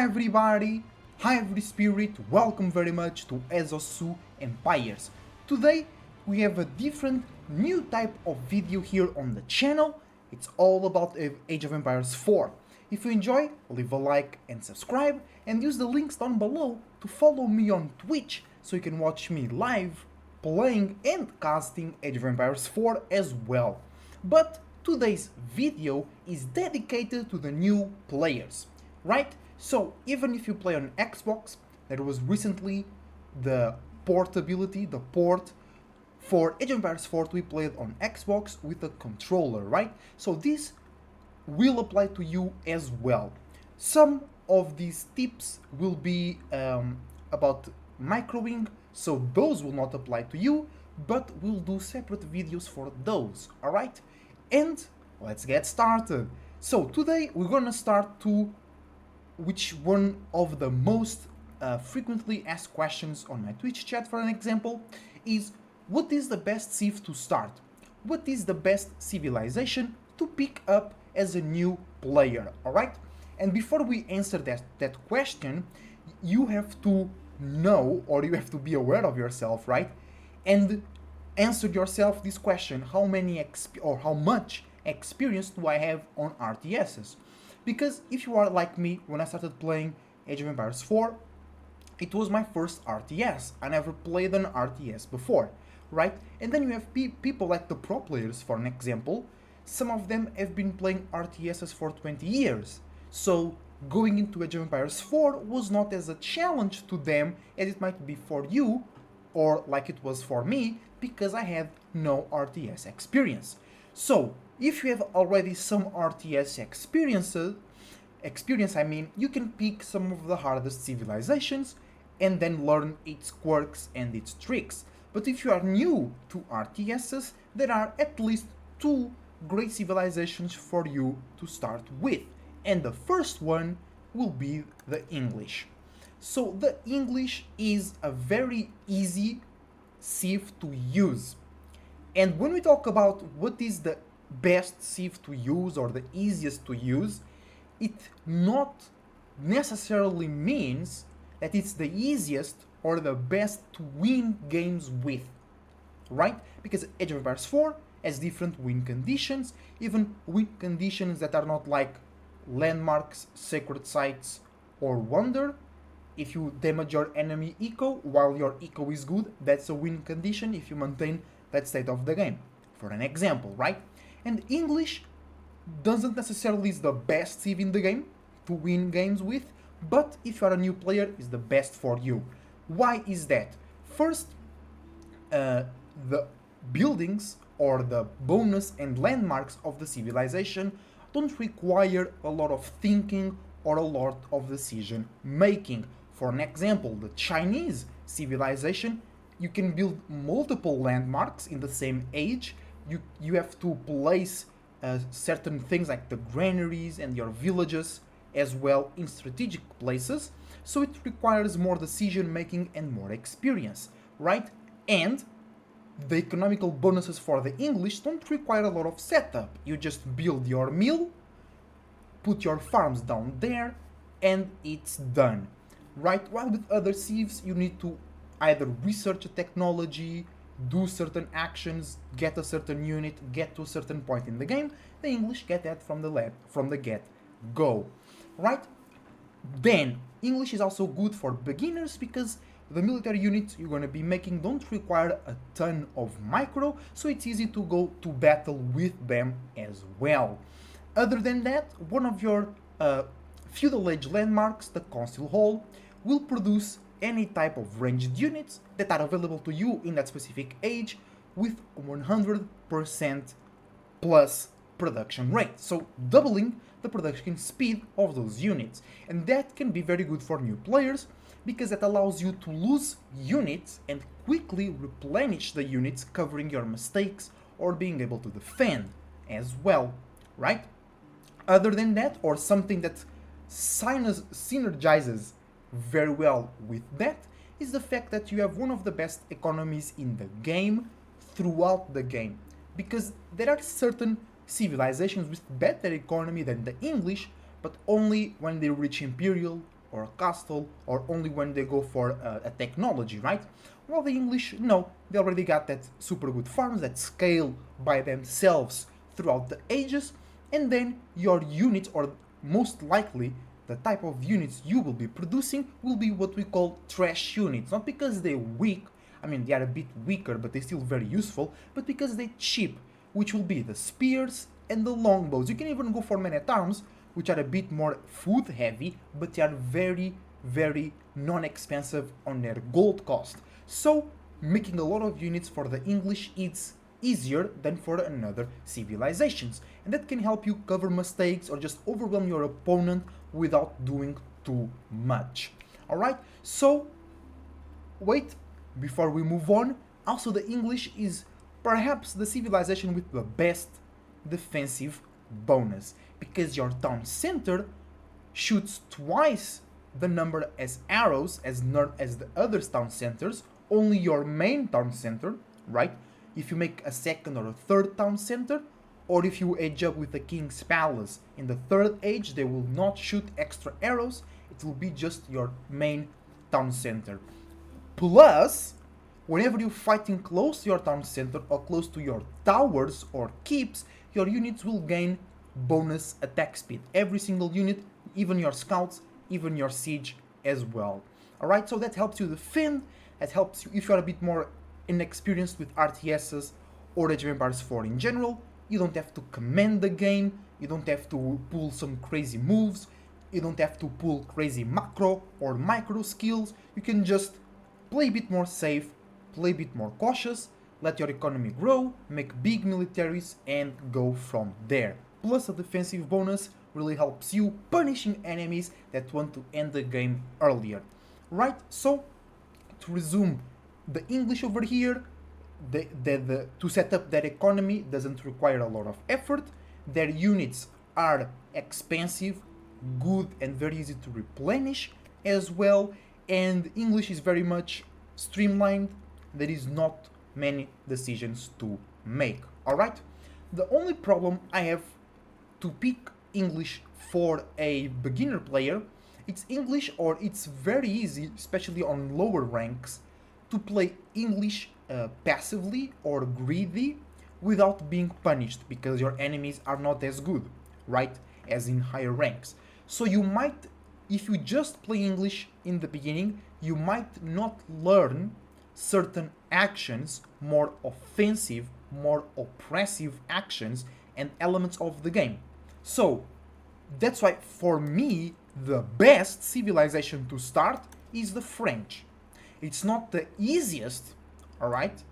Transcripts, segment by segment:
Hi everybody, hi every spirit, welcome very much to Ezosu Empires. Today we have a different new type of video here on the channel. It's all about Age of Empires 4. If you enjoy, leave a like and subscribe, and use the links down below to follow me on Twitch so you can watch me live, playing and casting Age of Empires 4 as well. But today's video is dedicated to the new players, right? So even if you play on Xbox, there was recently the portability, the port for Age of Empires 4 to be played on Xbox with a controller, right? So this will apply to you as well. Some of these tips will be about microwing, so those will not apply to you, but we'll do separate videos for those, alright? And let's get started. So today we're gonna start to which one of the most frequently asked questions on my Twitch chat, for an example, is what is the best civ to start? What is the best civilization to pick up as a new player, alright? And before we answer that question, you have to know, or you have to be aware of yourself, right? And answer yourself this question: how many or how much experience do I have on RTSs? Because if you are like me, when I started playing Age of Empires 4, it was my first RTS. I never played an RTS before, right? And then you have people like the pro players, for an example. Some of them have been playing RTSs for 20 years. So going into Age of Empires 4 was not as a challenge to them as it might be for you, or like it was for me, because I had no RTS experience. So if you have already some RTS experience, you can pick some of the hardest civilizations and then learn its quirks and its tricks. But if you are new to RTSs, there are at least two great civilizations for you to start with. And the first one will be the English. So the English is a very easy civ to use. And when we talk about what is the best civ to use or the easiest to use, it not necessarily means that it's the easiest or the best to win games with, right? Because Age of Empires 4 has different win conditions, even win conditions that are not like landmarks, sacred sites, or wonder. If you damage your enemy eco while your eco is good, that's a win condition if you maintain that state of the game, for an example, right? And English doesn't necessarily is the best civ in the game to win games with, but if you are a new player, is the best for you. Why is that? First, the buildings or the bonus and landmarks of the civilization don't require a lot of thinking or a lot of decision making. For an example, the Chinese civilization, you can build multiple landmarks in the same age. You have to place certain things like the granaries and your villages as well in strategic places, so it requires more decision making and more experience, right? And the economical bonuses for the English don't require a lot of setup. You just build your mill, put your farms down there, and it's done, right? While with other civs, you need to either research a technology, do certain actions, get a certain unit, get to a certain point in the game. The English get that from the get-go, right? Then, English is also good for beginners because the military units you're going to be making don't require a ton of micro, so it's easy to go to battle with them as well. Other than that, one of your feudal age landmarks, the Council Hall, will produce any type of ranged units that are available to you in that specific age with 100% plus production rate, so doubling the production speed of those units. And that can be very good for new players because that allows you to lose units and quickly replenish the units, covering your mistakes or being able to defend as well, right? Other than that, or something that synergizes very well with that, is the fact that you have one of the best economies in the game throughout the game. Because there are certain civilizations with better economy than the English, but only when they reach Imperial or a castle, or only when they go for a technology, right? Well, the English, no, they already got that super good farms that scale by themselves throughout the ages, and then your units, or most likely the type of units you will be producing, will be what we call trash units. Not because they're weak, I mean, they are a bit weaker, but they're still very useful, but because they're cheap, which will be the spears and the longbows. You can even go for men-at-arms, which are a bit more food heavy, but they are very, very non-expensive on their gold cost. So, making a lot of units for the English is easier than for another civilizations. And that can help you cover mistakes or just overwhelm your opponent without doing too much. Alright, so wait, before we move on, also the English is perhaps the civilization with the best defensive bonus, because your town center shoots twice the number as arrows as the other town centers, only your main town center, right? If you make a second or a third town center, or if you age up with the king's palace in the third age, they will not shoot extra arrows, it will be just your main town center. Plus, whenever you're fighting close to your town center or close to your towers or keeps, your units will gain bonus attack speed. Every single unit, even your scouts, even your siege as well. Alright, so that helps you defend, that helps you if you're a bit more inexperienced with RTSs or Age of Empires 4 in general. You don't have to command the game, you don't have to pull some crazy moves, you don't have to pull crazy macro or micro skills. You can just play a bit more safe, play a bit more cautious, let your economy grow, make big militaries, and go from there. Plus, a defensive bonus really helps you punishing enemies that want to end the game earlier. Right, so to resume, the English over here, to set up their economy doesn't require a lot of effort. Their units are expensive, good, and very easy to replenish as well. And English is very much streamlined. There is not many decisions to make. Alright? The only problem I have to pick English for a beginner player, it's English, or it's very easy, especially on lower ranks, to play English passively or greedy without being punished, because your enemies are not as good, right, as in higher ranks. So you might, if you just play English in the beginning, you might not learn certain actions, more offensive, more oppressive actions and elements of the game. So that's why for me the best civilization to start is the French. It's not the easiest, alright,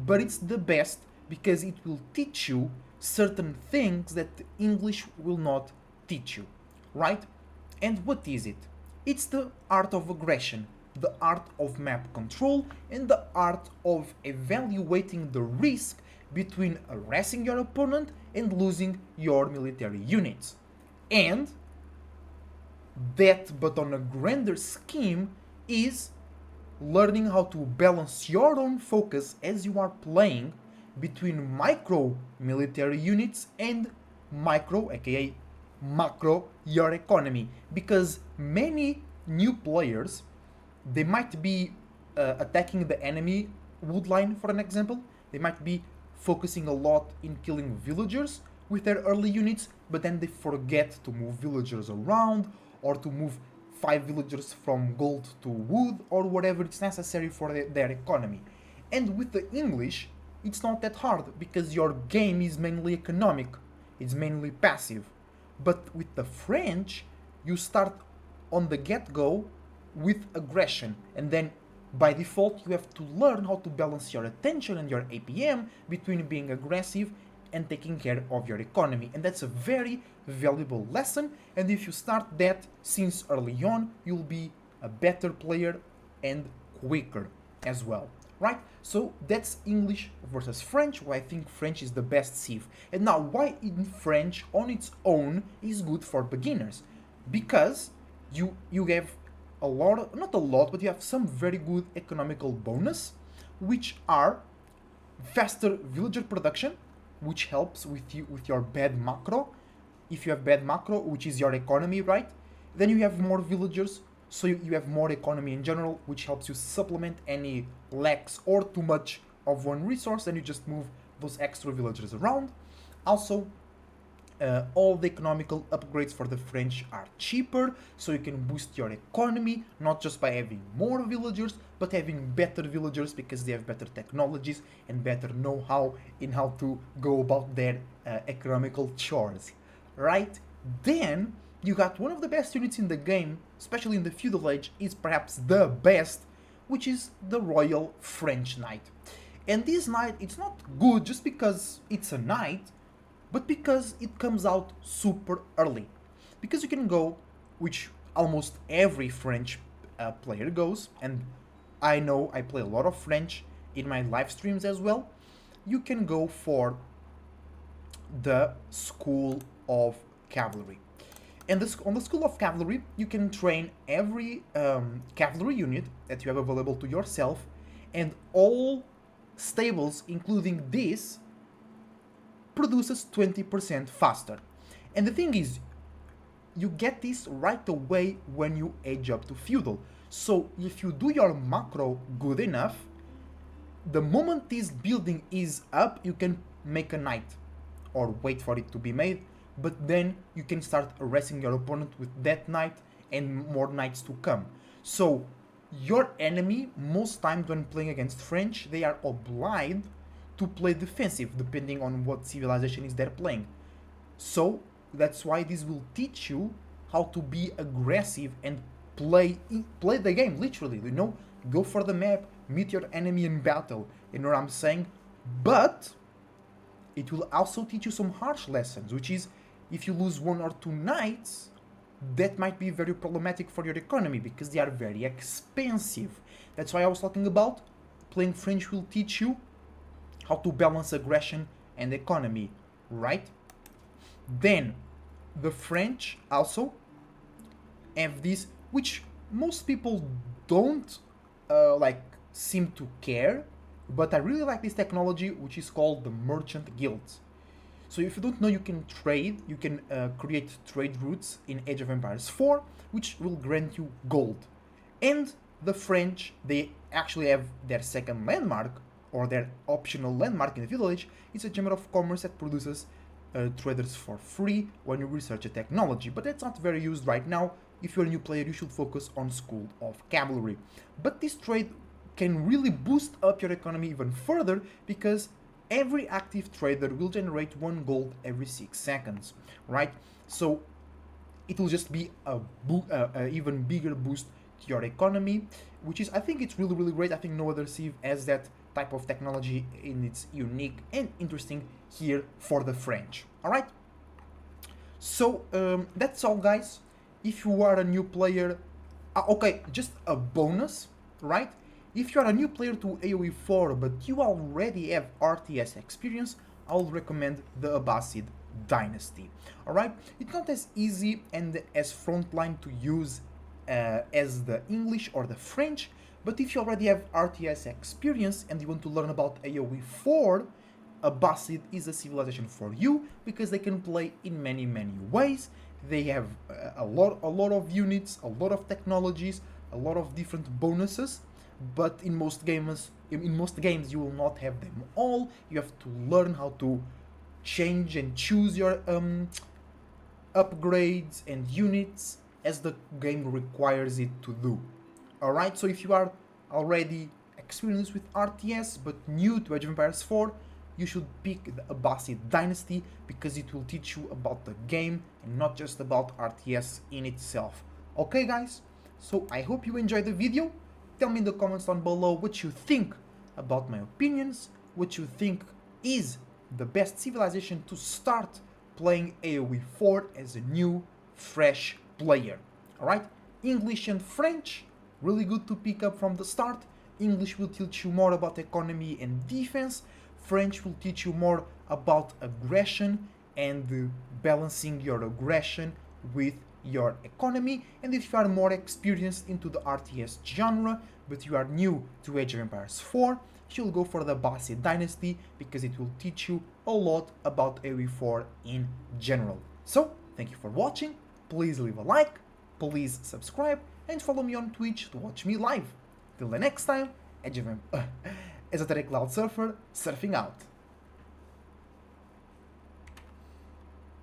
but it's the best because it will teach you certain things that the English will not teach you, right? And what is it? It's the art of aggression, the art of map control, and the art of evaluating the risk between harassing your opponent and losing your military units. And that, but on a grander scheme, is learning how to balance your own focus as you are playing between micro military units and micro, aka macro, your economy. Because many new players, they might be attacking the enemy woodline, for an example. They might be focusing a lot in killing villagers with their early units, but then they forget to move villagers around or to move 5 villagers from gold to wood or whatever it's necessary for their economy. And with the English, it's not that hard because your game is mainly economic, it's mainly passive. But with the French, you start on the get-go with aggression, and then by default you have to learn how to balance your attention and your APM between being aggressive and taking care of your economy. And that's a very valuable lesson, and if you start that since early on, you'll be a better player and quicker as well, right? So that's English versus French, why I think French is the best civ. And now, why in French on its own is good for beginners? Because you have a lot, not a lot, but you have some very good economical bonus, which are faster villager production, which helps with your bad macro. If you have bad macro, which is your economy, right? Then you have more villagers, so you have more economy in general, which helps you supplement any lacks or too much of one resource, and you just move those extra villagers around. Also, all the economical upgrades for the French are cheaper, so you can boost your economy not just by having more villagers, but having better villagers because they have better technologies and better know-how in how to go about their economical chores, right? Then you got one of the best units in the game, especially in the feudal age, is perhaps the best, which is the Royal French Knight. And this knight, it's not good just because it's a knight, but because it comes out super early. Because you can go, which almost every French player goes, and I know I play a lot of French in my live streams as well, you can go for the School of Cavalry. And on the School of Cavalry, you can train every cavalry unit that you have available to yourself, and all stables, including this, produces 20% faster. And the thing is, you get this right away when you age up to feudal. So if you do your macro good enough, the moment this building is up, you can make a knight or wait for it to be made, but then you can start arresting your opponent with that knight and more knights to come. So your enemy, most times when playing against French, they are obliged to play defensive depending on what civilization is they're playing. So that's why this will teach you how to be aggressive and play the game literally, you know, go for the map, meet your enemy in battle, you know what I'm saying? But it will also teach you some harsh lessons, which is if you lose one or two knights, that might be very problematic for your economy because they are very expensive. That's why I was talking about playing French will teach you how to balance aggression and economy, right? Then the French also have this, which most people don't like seem to care, but I really like this technology, which is called the merchant guilds. So if you don't know, you can trade, you can create trade routes in Age of Empires 4, which will grant you gold. And the French, they actually have their second landmark, or their optional landmark in the village. It's a chamber of commerce that produces traders for free when you research a technology, but that's not very used right now. If you're a new player, you should focus on School of Cavalry. But this trade can really boost up your economy even further because every active trader will generate 1 gold every 6 seconds, right? So it will just be a even bigger boost to your economy, which is, I think it's really, really great. I think no other civ has that type of technology, and it's unique and interesting here for the French, all right? So that's all, guys. If you are a new player, okay, just a bonus, right? If you are a new player to AoE 4 but you already have RTS experience, I would recommend the Abbasid Dynasty. Alright? It's not as easy and as frontline to use as the English or the French, but if you already have RTS experience and you want to learn about AoE 4, Abbasid is a civilization for you because they can play in many ways. They have a lot of units, a lot of technologies, a lot of different bonuses, but in most games you will not have them all. You have to learn how to change and choose your upgrades and units as the game requires it to do. Alright, so if you are already experienced with RTS but new to Age of Empires 4, you should pick the Abbasid Dynasty because it will teach you about the game and not just about RTS in itself. Okay, guys, so I hope you enjoyed the video. Tell me in the comments down below what you think about my opinions, what you think is the best civilization to start playing AoE 4 as a new, fresh player. Alright, English and French, really good to pick up from the start. English will teach you more about economy and defense. French will teach you more about aggression and balancing your aggression with your economy. And if you are more experienced into the RTS genre, but you are new to Age of Empires 4, you'll go for the Abbasid Dynasty because it will teach you a lot about AoE 4 in general. So, thank you for watching, please leave a like, Please subscribe and follow me on Twitch to watch me live. Till the next time, Esoteric Cloud Surfer, surfing out.